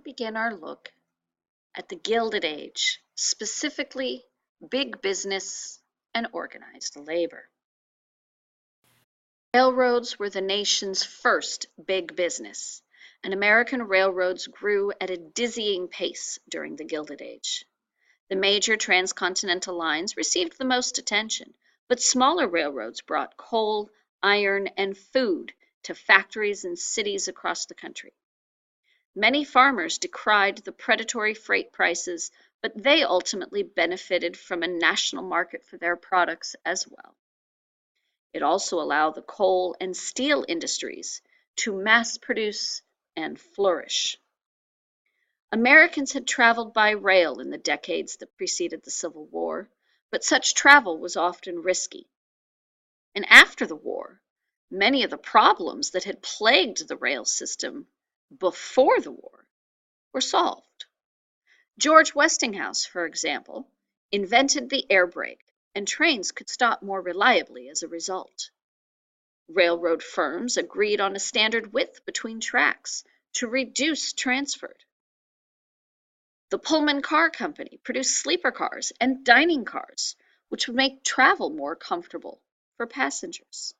begin our look at the Gilded Age, specifically big business and organized labor. Railroads were the nation's first big business, and American railroads grew at a dizzying pace during the Gilded Age. The major transcontinental lines received the most attention, but smaller railroads brought coal, iron, and food to factories and cities across the country. Many farmers decried the predatory freight prices, but they ultimately benefited from a national market for their products as well. It also allowed the coal and steel industries to mass produce and flourish. Americans had traveled by rail in the decades that preceded the Civil War, but such travel was often risky. And after the war, many of the problems that had plagued the rail system before the war were solved. George Westinghouse, for example, invented the air brake, and trains could stop more reliably as a result. Railroad firms agreed on a standard width between tracks to reduce transfer. The Pullman Car Company produced sleeper cars and dining cars, which would make travel more comfortable for passengers.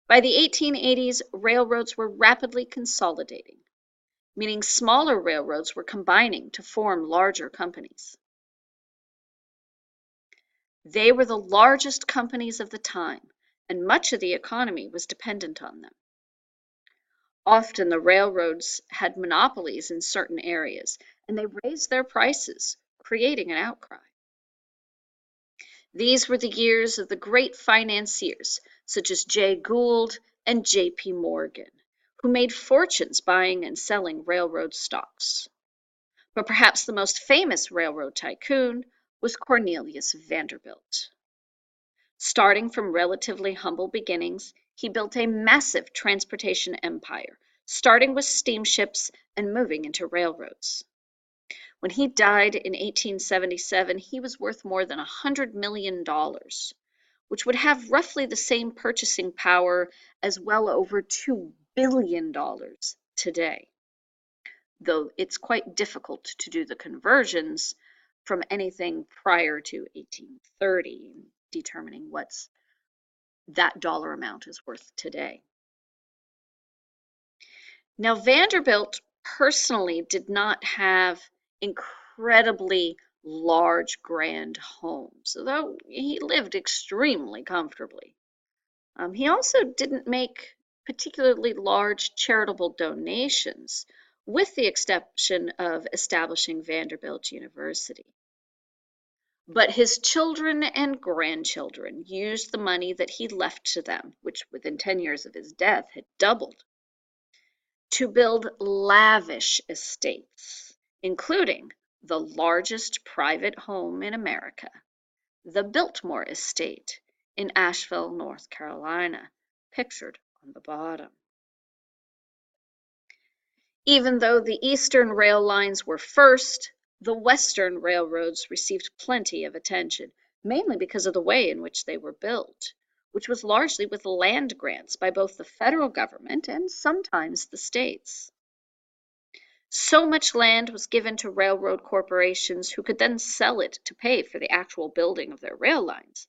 By the 1880s, railroads were rapidly consolidating, meaning smaller railroads were combining to form larger companies. They were the largest companies of the time, and much of the economy was dependent on them. Often the railroads had monopolies in certain areas, and they raised their prices, creating an outcry. These were the years of the great financiers, such as Jay Gould and J.P. Morgan, who made fortunes buying and selling railroad stocks. But perhaps the most famous railroad tycoon was Cornelius Vanderbilt. Starting from relatively humble beginnings, he built a massive transportation empire, starting with steamships and moving into railroads. When he died in 1877, he was worth more than $100 million, which would have roughly the same purchasing power as well over $2 billion today. Though it's quite difficult to do the conversions from anything prior to 1830, determining what's that dollar amount is worth today. Now, Vanderbilt personally did not have incredibly large, grand homes, though he lived extremely comfortably. He also didn't make particularly large charitable donations, with the exception of establishing Vanderbilt University. But his children and grandchildren used the money that he left to them, which within 10 years of his death had doubled, to build lavish estates, including the largest private home in America, the Biltmore Estate in Asheville, North Carolina, pictured on the bottom. Even though the eastern rail lines were first, the western railroads received plenty of attention, mainly because of the way in which they were built, which was largely with land grants by both the federal government and sometimes the states. So much land was given to railroad corporations who could then sell it to pay for the actual building of their rail lines,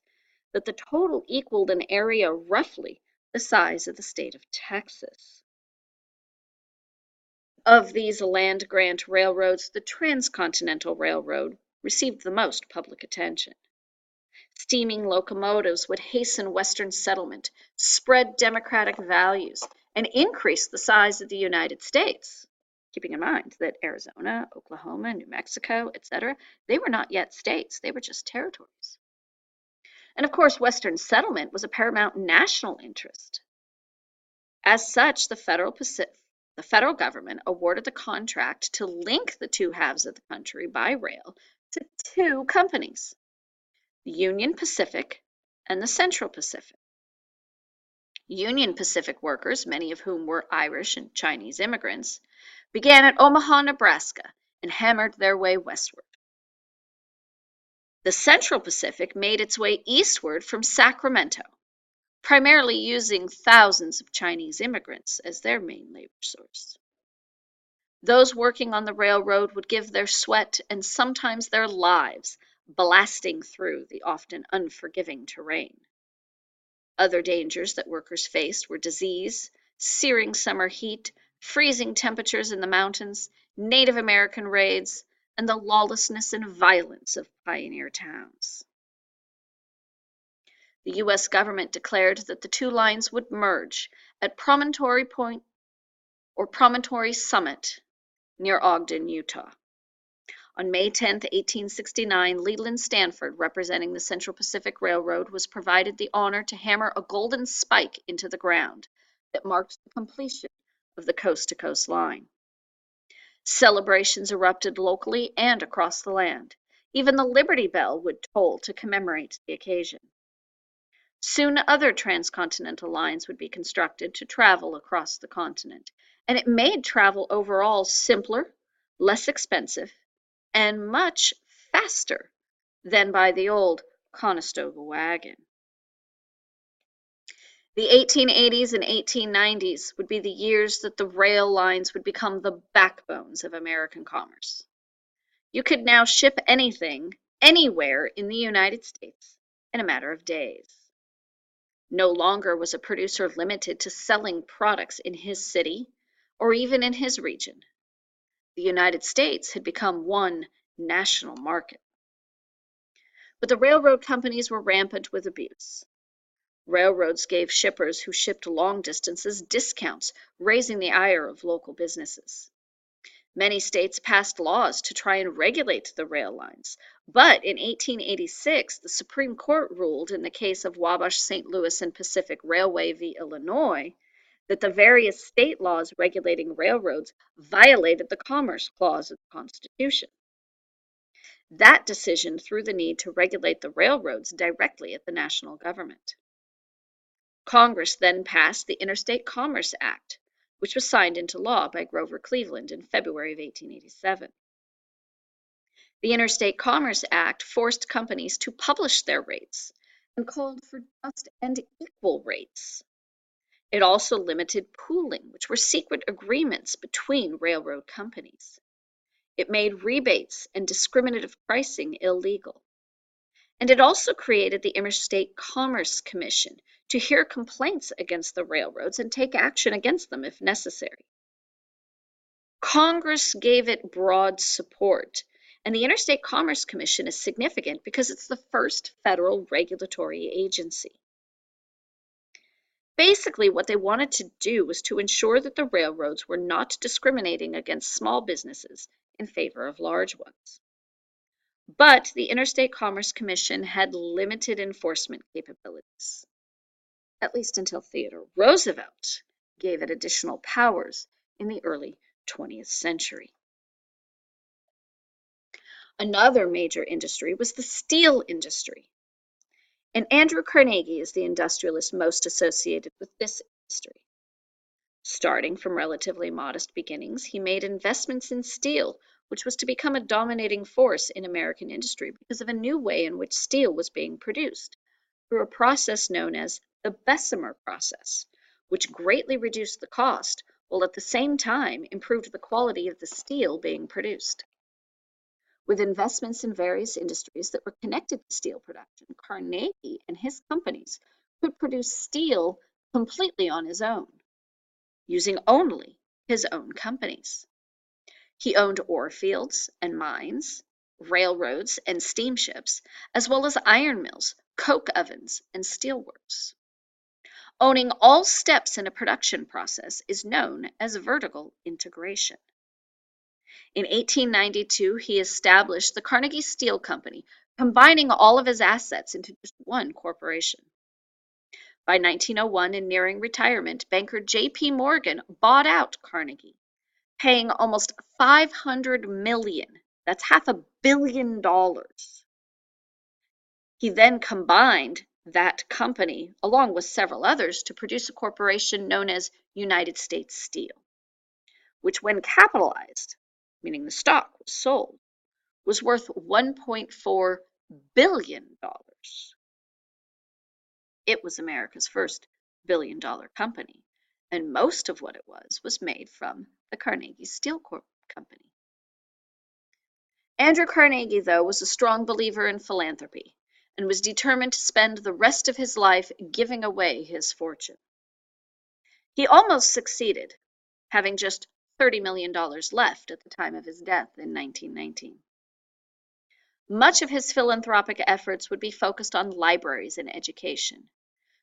that the total equaled an area roughly the size of the state of Texas. Of these land grant railroads, the Transcontinental Railroad received the most public attention. Steaming locomotives would hasten Western settlement, spread democratic values, and increase the size of the United States, keeping in mind that Arizona, Oklahoma, New Mexico, etc., they were not yet states, they were just territories. And of course, Western settlement was a paramount national interest. As such, the federal government awarded the contract to link the two halves of the country by rail to two companies, the Union Pacific and the Central Pacific. Union Pacific workers, many of whom were Irish and Chinese immigrants, began at Omaha, Nebraska, and hammered their way westward. The Central Pacific made its way eastward from Sacramento, primarily using thousands of Chinese immigrants as their main labor source. Those working on the railroad would give their sweat and sometimes their lives blasting through the often unforgiving terrain. Other dangers that workers faced were disease, searing summer heat, freezing temperatures in the mountains, Native American raids, and the lawlessness and violence of pioneer towns. The U.S. government declared that the two lines would merge at Promontory Point or Promontory Summit near Ogden, Utah. On May 10, 1869, Leland Stanford, representing the Central Pacific Railroad, was provided the honor to hammer a golden spike into the ground that marked the completion of the coast-to-coast line. Celebrations erupted locally and across the land. Even the Liberty Bell would toll to commemorate the occasion. Soon other transcontinental lines would be constructed to travel across the continent, and it made travel overall simpler, less expensive, and much faster than by the old Conestoga wagon. The 1880s and 1890s would be the years that the rail lines would become the backbones of American commerce. You could now ship anything, anywhere in the United States in a matter of days. No longer was a producer limited to selling products in his city or even in his region. The United States had become one national market. But the railroad companies were rampant with abuse. Railroads gave shippers who shipped long distances discounts, raising the ire of local businesses. Many states passed laws to try and regulate the rail lines, but in 1886, the Supreme Court ruled in the case of Wabash, St. Louis and Pacific Railway v. Illinois that the various state laws regulating railroads violated the Commerce Clause of the Constitution. That decision threw the need to regulate the railroads directly at the national government. Congress then passed the Interstate Commerce Act, which was signed into law by Grover Cleveland in February of 1887. The Interstate Commerce Act forced companies to publish their rates and called for just and equal rates. It also limited pooling, which were secret agreements between railroad companies. It made rebates and discriminative pricing illegal. And it also created the Interstate Commerce Commission to hear complaints against the railroads and take action against them if necessary. Congress gave it broad support, and the Interstate Commerce Commission is significant because it's the first federal regulatory agency. Basically, what they wanted to do was to ensure that the railroads were not discriminating against small businesses in favor of large ones. But the Interstate Commerce Commission had limited enforcement capabilities, at least until Theodore Roosevelt gave it additional powers in the early 20th century. Another major industry was the steel industry. And Andrew Carnegie is the industrialist most associated with this industry. Starting from relatively modest beginnings, he made investments in steel, which was to become a dominating force in American industry because of a new way in which steel was being produced, through a process known as the Bessemer process, which greatly reduced the cost while at the same time improved the quality of the steel being produced. With investments in various industries that were connected to steel production, Carnegie and his companies could produce steel completely on his own, using only his own companies. He owned ore fields and mines, railroads and steamships, as well as iron mills, coke ovens, and steelworks. Owning all steps in a production process is known as vertical integration. In 1892, he established the Carnegie Steel Company, combining all of his assets into just one corporation. By 1901, and nearing retirement, banker J.P. Morgan bought out Carnegie, paying almost $500 million. That's $500 million. He then combined that company, along with several others, to produce a corporation known as United States Steel, which when capitalized, meaning the stock was sold, was worth $1.4 billion. It was America's first billion-dollar company, and most of what it was made from the Carnegie Steel Company. Andrew Carnegie, though, was a strong believer in philanthropy and was determined to spend the rest of his life giving away his fortune. He almost succeeded, having just $30 million left at the time of his death in 1919. Much of his philanthropic efforts would be focused on libraries and education,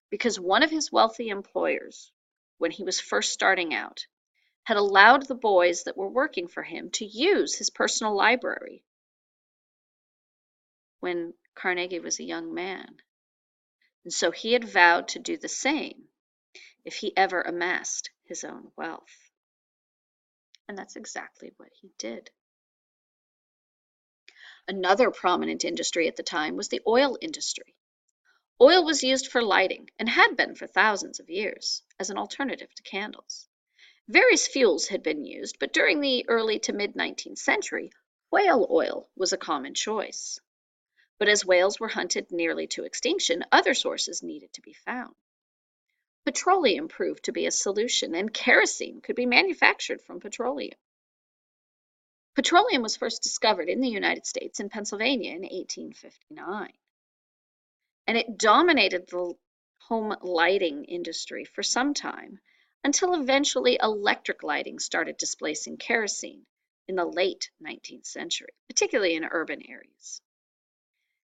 because one of his wealthy employers, when he was first starting out, had allowed the boys that were working for him to use his personal library when Carnegie was a young man. And so he had vowed to do the same if he ever amassed his own wealth. And that's exactly what he did. Another prominent industry at the time was the oil industry. Oil was used for lighting and had been for thousands of years as an alternative to candles. Various fuels had been used, but during the early to mid-19th century, whale oil was a common choice. But as whales were hunted nearly to extinction, other sources needed to be found. Petroleum proved to be a solution, and kerosene could be manufactured from petroleum. Petroleum was first discovered in the United States in Pennsylvania in 1859, and it dominated the home lighting industry for some time until eventually electric lighting started displacing kerosene in the late 19th century, particularly in urban areas.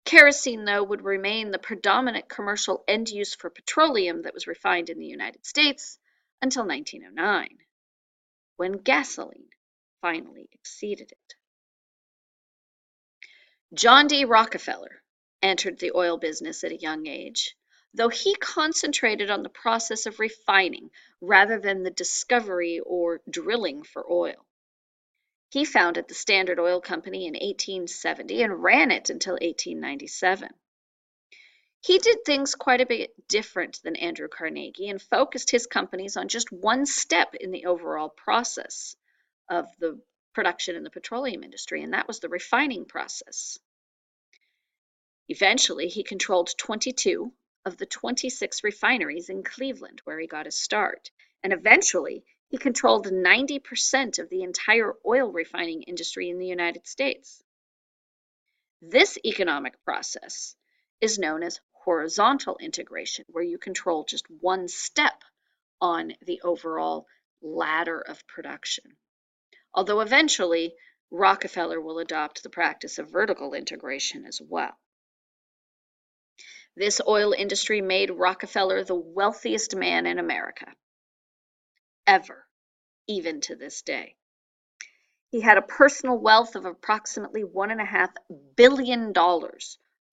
Kerosene, though, would remain the predominant commercial end use for petroleum that was refined in the United States until 1909, when gasoline finally exceeded it. John D. Rockefeller entered the oil business at a young age, though he concentrated on the process of refining rather than the discovery or drilling for oil. He founded the Standard Oil Company in 1870 and ran it until 1897. He did things quite a bit different than Andrew Carnegie and focused his companies on just one step in the overall process of the production in the petroleum industry, and that was the refining process. Eventually, he controlled 22 of the 26 refineries in Cleveland, where he got his start, and eventually he controlled 90% of the entire oil refining industry in the United States. This economic process is known as horizontal integration, where you control just one step on the overall ladder of production. Although eventually, Rockefeller will adopt the practice of vertical integration as well. This oil industry made Rockefeller the wealthiest man in America, ever, even to this day. He had a personal wealth of approximately $1.5 billion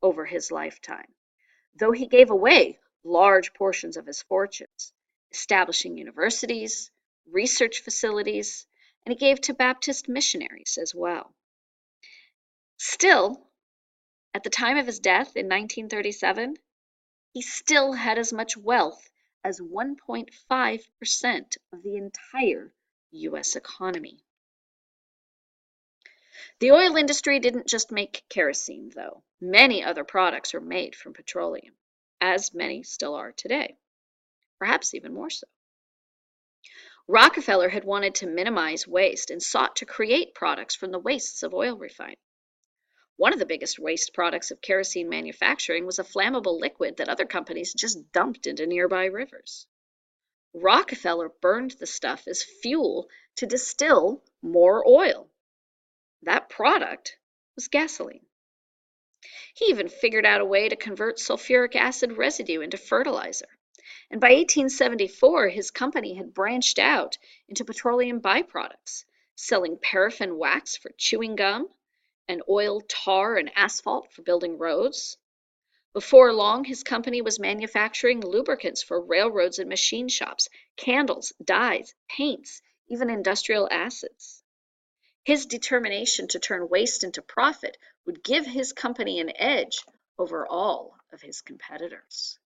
over his lifetime, though he gave away large portions of his fortunes, establishing universities, research facilities, and he gave to Baptist missionaries as well. Still, at the time of his death in 1937, he still had as much wealth as 1.5% of the entire U.S. economy. The oil industry didn't just make kerosene, though. Many other products are made from petroleum, as many still are today, perhaps even more so. Rockefeller had wanted to minimize waste and sought to create products from the wastes of oil refining. One of the biggest waste products of kerosene manufacturing was a flammable liquid that other companies just dumped into nearby rivers. Rockefeller burned the stuff as fuel to distill more oil. That product was gasoline. He even figured out a way to convert sulfuric acid residue into fertilizer. And by 1874, his company had branched out into petroleum byproducts, selling paraffin wax for chewing gum, and oil tar and asphalt for building roads. Before long, his company was manufacturing lubricants for railroads and machine shops, candles, dyes, paints, even industrial acids. His determination to turn waste into profit would give his company an edge over all of his competitors.